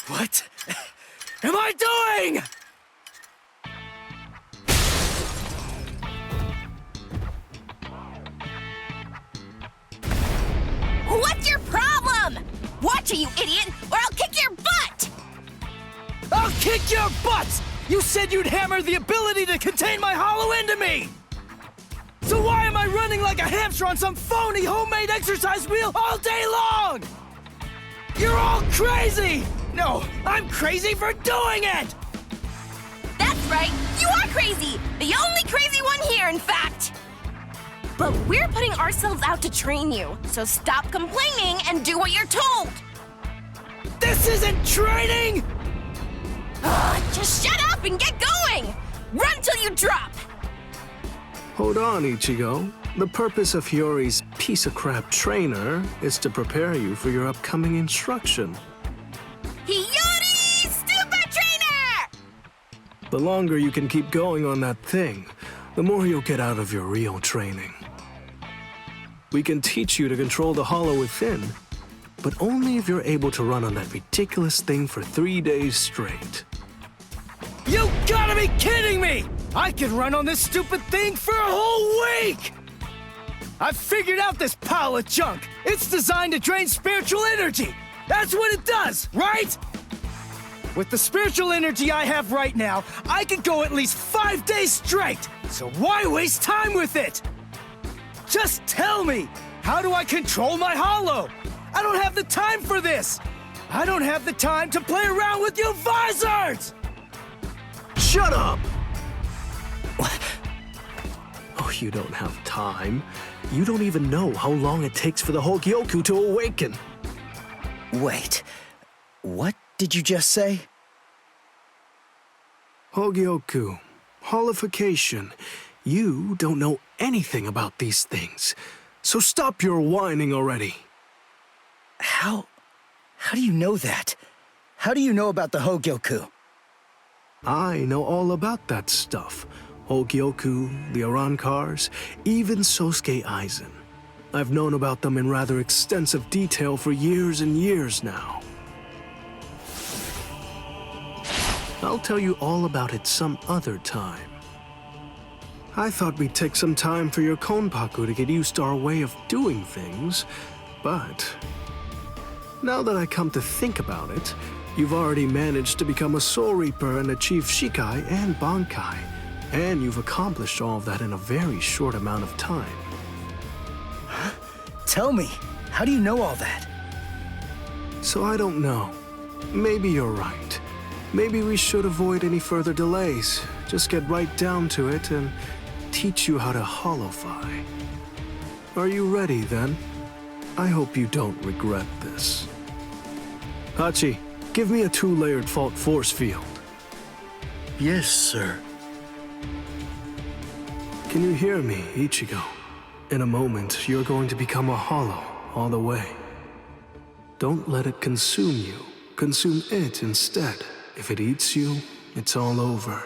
What am I doing? What's your problem? Watch it, you idiot, or I'll kick your butt! I'll kick your butts! You said you'd hammer the ability to contain my hollow into me! So why am I running like a hamster on some phony homemade exercise wheel all day long? You're all crazy! No, I'm crazy for doing it! That's right, you are crazy! The only crazy one here, in fact! But we're putting ourselves out to train you, so stop complaining and do what you're told! This isn't training! Just shut up and get going! Run till you drop! Hold on, Ichigo. The purpose of Hiyori's piece of crap trainer is to prepare you for your upcoming instruction. Hiyori, stupid trainer! The longer you can keep going on that thing, the more you'll get out of your real training. We can teach you to control the hollow within, but only if you're able to run on that ridiculous thing for 3 days straight. You gotta be kidding me! I can run on this stupid thing for a whole week! I've figured out this pile of junk! It's designed to drain spiritual energy! That's what it does, right? With the spiritual energy I have right now, I could go at least 5 days straight! So why waste time with it? Just tell me! How do I control my hollow? I don't have the time for this! I don't have the time to play around with you visors! Shut up! Oh, you don't have time. You don't even know how long it takes for the Hogyoku to awaken. Wait, what did you just say? Hogyoku, holification. You don't know anything about these things, so stop your whining already. How do you know that? How do you know about the Hogyoku? I know all about that stuff. Hogyoku, the Arankars, even Sosuke Aizen. I've known about them in rather extensive detail for years and years now. I'll tell you all about it some other time. I thought we'd take some time for your Konpaku to get used to our way of doing things, but now that I come to think about it, you've already managed to become a Soul Reaper and achieve Shikai and Bankai, and you've accomplished all of that in a very short amount of time. Tell me, how do you know all that? So I don't know. Maybe you're right. Maybe we should avoid any further delays. Just get right down to it and teach you how to holofy. Are you ready then? I hope you don't regret this. Hachi, give me a 2-layered fault force field. Yes, sir. Can you hear me, Ichigo? In a moment, you're going to become a hollow all the way. Don't let it consume you. Consume it instead. If it eats you, it's all over.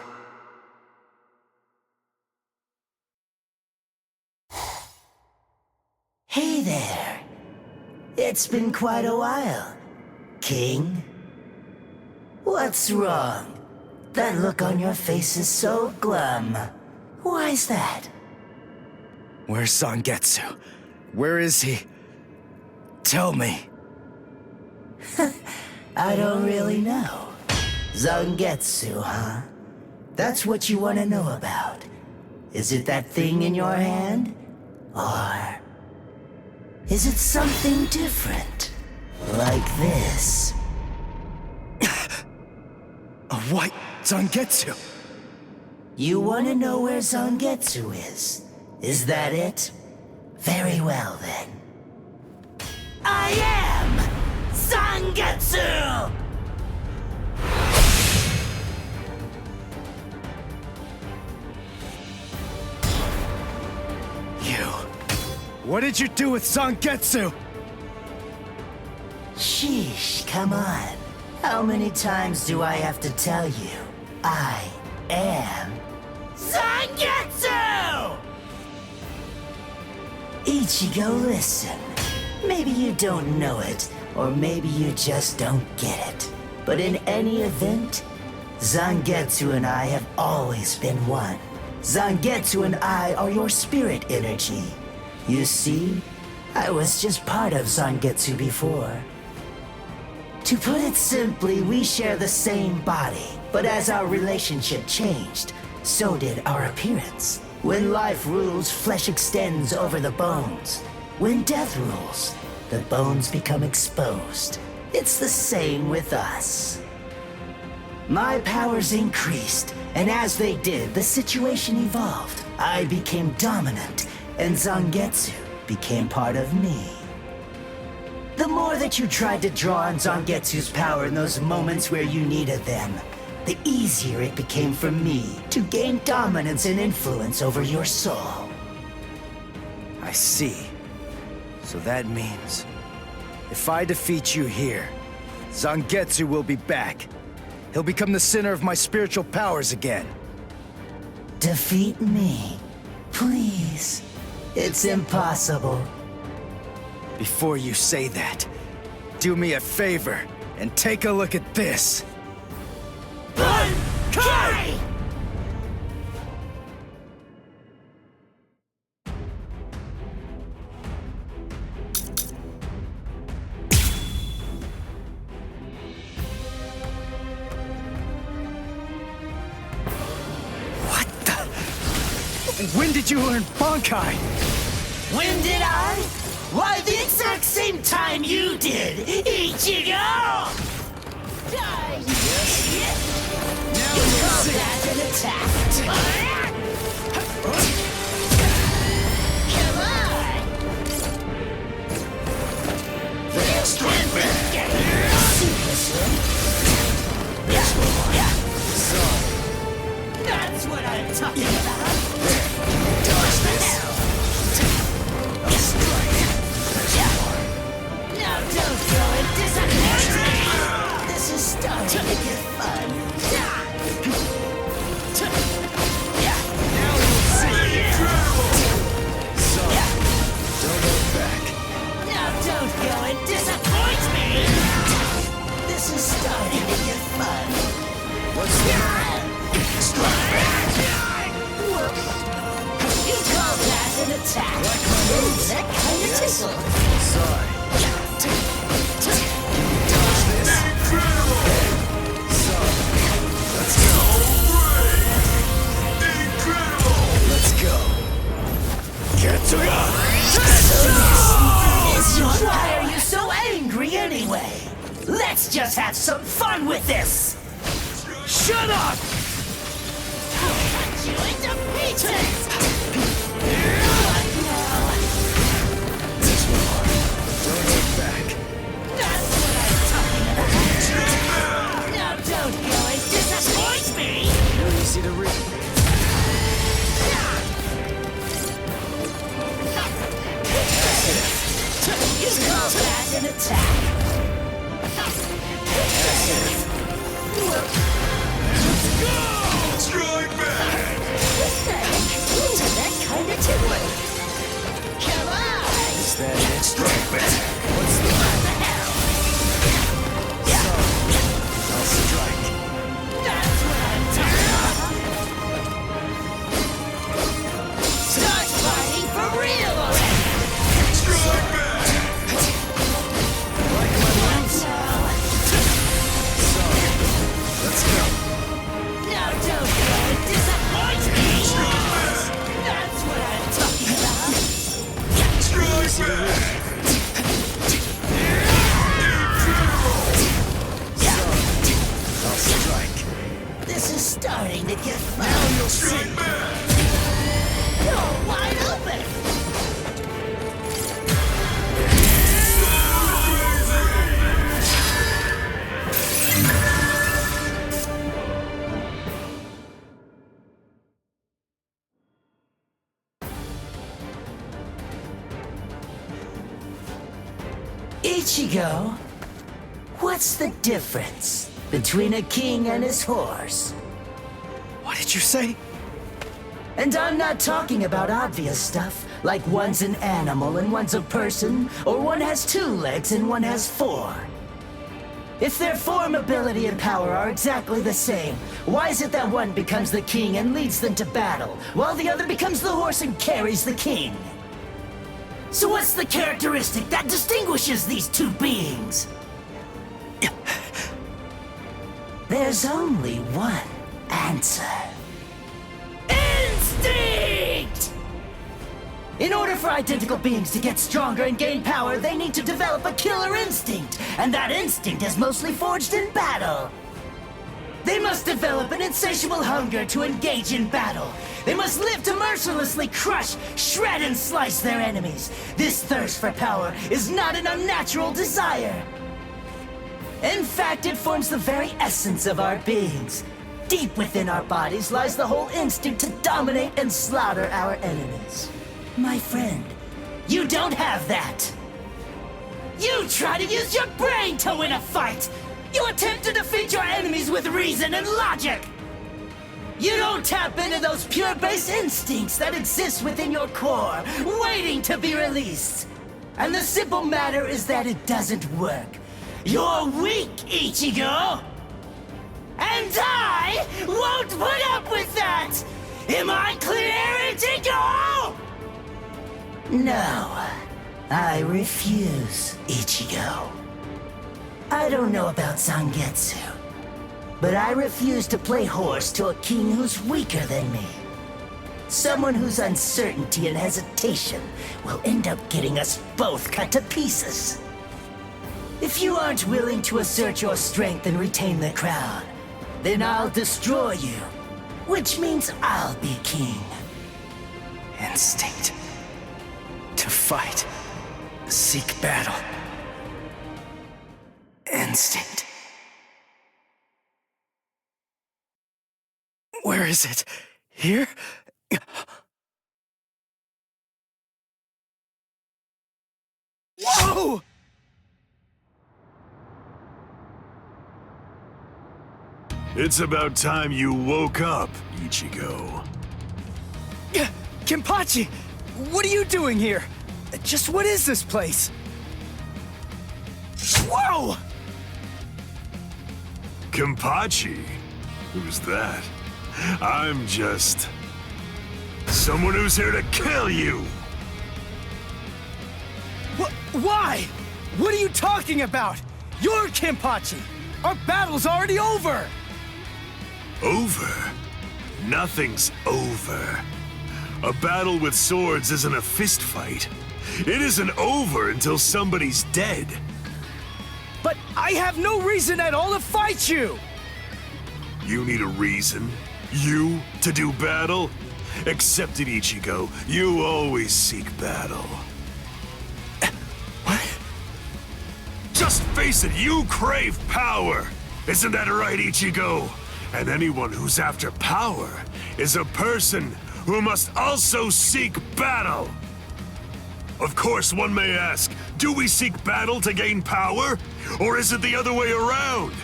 Hey there. It's been quite a while, King. What's wrong? That look on your face is so glum. Why's that? Where's Zangetsu? Where is he? Tell me. I don't really know. Zangetsu, huh? That's what you want to know about. Is it that thing in your hand? Or is it something different? Like this? A white Zangetsu. You want to know where Zangetsu is? Is that it? Very well then. I am Zangetsu! What did you do with Zangetsu? Sheesh, come on. How many times do I have to tell you? I am Zangetsu! Ichigo, listen. Maybe you don't know it, or maybe you just don't get it. But in any event, Zangetsu and I have always been one. Zangetsu and I are your spirit energy. You see, I was just part of Zangetsu before. To put it simply, we share the same body, but as our relationship changed, so did our appearance. When life rules, flesh extends over the bones. When death rules, the bones become exposed. It's the same with us. My powers increased, and as they did, the situation evolved. I became dominant, and Zangetsu became part of me. The more that you tried to draw on Zangetsu's power in those moments where you needed them, the easier it became for me to gain dominance and influence over your soul. I see. So that means, if I defeat you here, Zangetsu will be back. He'll become the center of my spiritual powers again. Defeat me, please. It's impossible. Before you say that, do me a favor and take a look at this. Bankai! What the? When did you learn Bankai? When did I? Why, the exact same time you did, Ichigo! Die, you idiot! Now You you'll call see. that an attack? Come on! Strike back! Seriously? Yeah. That's what I'm talking about! Dodge this. I'll strike. Now don't go and disappoint me! This is starting to get fun. Now you'll see. So, don't look back. Now don't go and disappoint me! This is starting to get fun. What's the matter? You call that an attack? Like my moves? That kind of tickle. Sorry. Dodge this. So, let's go. Let's go. Why are you so angry anyway? Let's just have some fun with this! Shut up! Cut you into pieces! Don't look back. That's what I'm talking about! Now don't go and disappoint me! You're easy to read. You call that an attack? Strike back! That kind of tickling. Come on! Is that it? Strike back! What's the hell? I'll strike. That's what I'm talking about! Start fighting for real already! Strike back! Like my moves? So, let's go. Now don't go and disappoint me! That's what I'm talking about! I'll strike. This is starting to get fun! Now you'll see. You're wide open! Ichigo, what's the difference between a king and his horse? What did you say? And I'm not talking about obvious stuff, like one's an animal and one's a person, or one has 2 legs and one has 4. If their form, ability, and power are exactly the same, why is it that one becomes the king and leads them to battle, while the other becomes the horse and carries the king? So what's the characteristic that distinguishes these two beings? There's only one answer. Instinct! In order for identical beings to get stronger and gain power, they need to develop a killer instinct, and that instinct is mostly forged in battle. They must develop an insatiable hunger to engage in battle. They must live to mercilessly crush, shred, and slice their enemies. This thirst for power is not an unnatural desire. In fact, it forms the very essence of our beings. Deep within our bodies lies the whole instinct to dominate and slaughter our enemies. My friend, you don't have that. You try to use your brain to win a fight. You attempt to defeat your enemies with reason and logic. You don't tap into those pure base instincts that exist within your core, waiting to be released. And the simple matter is that it doesn't work. You're weak, Ichigo! And I won't put up with that! Am I clear, Ichigo? No, I refuse, Ichigo. I don't know about Zangetsu, but I refuse to play horse to a king who's weaker than me. Someone whose uncertainty and hesitation will end up getting us both cut to pieces. If you aren't willing to assert your strength and retain the crown, then I'll destroy you, which means I'll be king. Instinct. To fight. Seek battle. Instinct. Where is it? Here? Whoa! It's about time you woke up, Ichigo. Kenpachi! What are you doing here? Just what is this place? Whoa! Kenpachi? Who's that? I'm just... someone who's here to kill you! Why? What are you talking about? You're Kenpachi! Our battle's already over! Over? Nothing's over. A battle with swords isn't a fist fight. It isn't over until somebody's dead. But I have no reason at all to fight you! You need a reason? You to do battle? Accept it, Ichigo. You always seek battle. What? Just face it, you crave power! Isn't that right, Ichigo? And anyone who's after power is a person who must also seek battle. Of course, one may ask, do we seek battle to gain power? Or is it the other way around?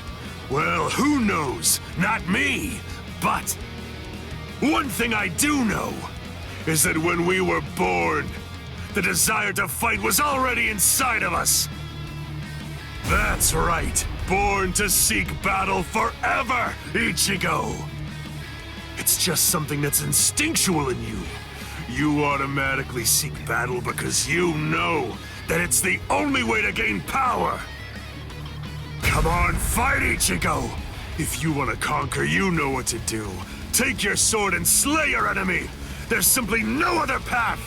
Well, who knows? Not me. But one thing I do know is that when we were born, the desire to fight was already inside of us. That's right. Born to seek battle forever, Ichigo! It's just something that's instinctual in you. You automatically seek battle because you know that it's the only way to gain power. Come on, fight, Ichigo! If you want to conquer, you know what to do. Take your sword and slay your enemy! There's simply no other path!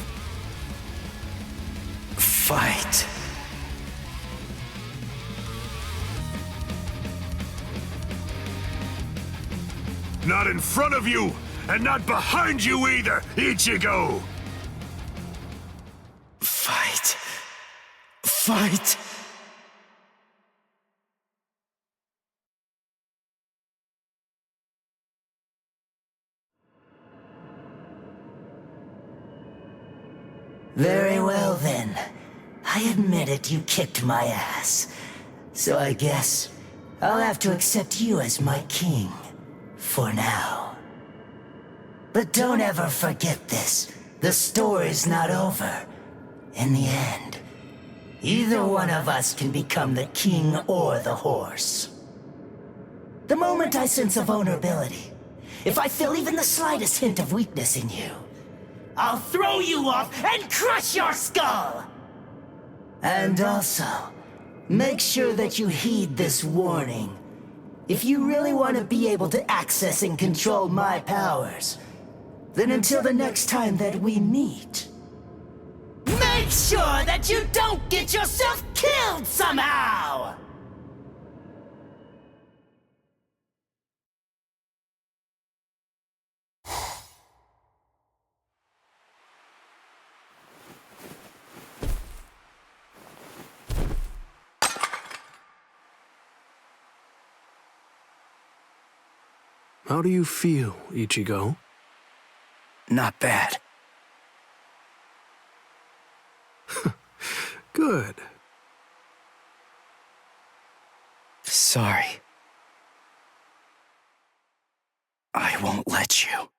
Fight. Not in front of you, and not behind you either, Ichigo! Fight. Fight. Very well then. I admit it, you kicked my ass. So I guess I'll have to accept you as my king. For now. But don't ever forget this. The story's not over. In the end, Either one of us can become the king or the horse. The moment I sense a vulnerability, if I feel even the slightest hint of weakness in you, I'll throw you off and crush your skull! And also, make sure that you heed this warning. If you really want to be able to access and control my powers, then until the next time that we meet, make sure that you don't get yourself killed somehow! How do you feel, Ichigo? Not bad. Good. Sorry. I won't let you.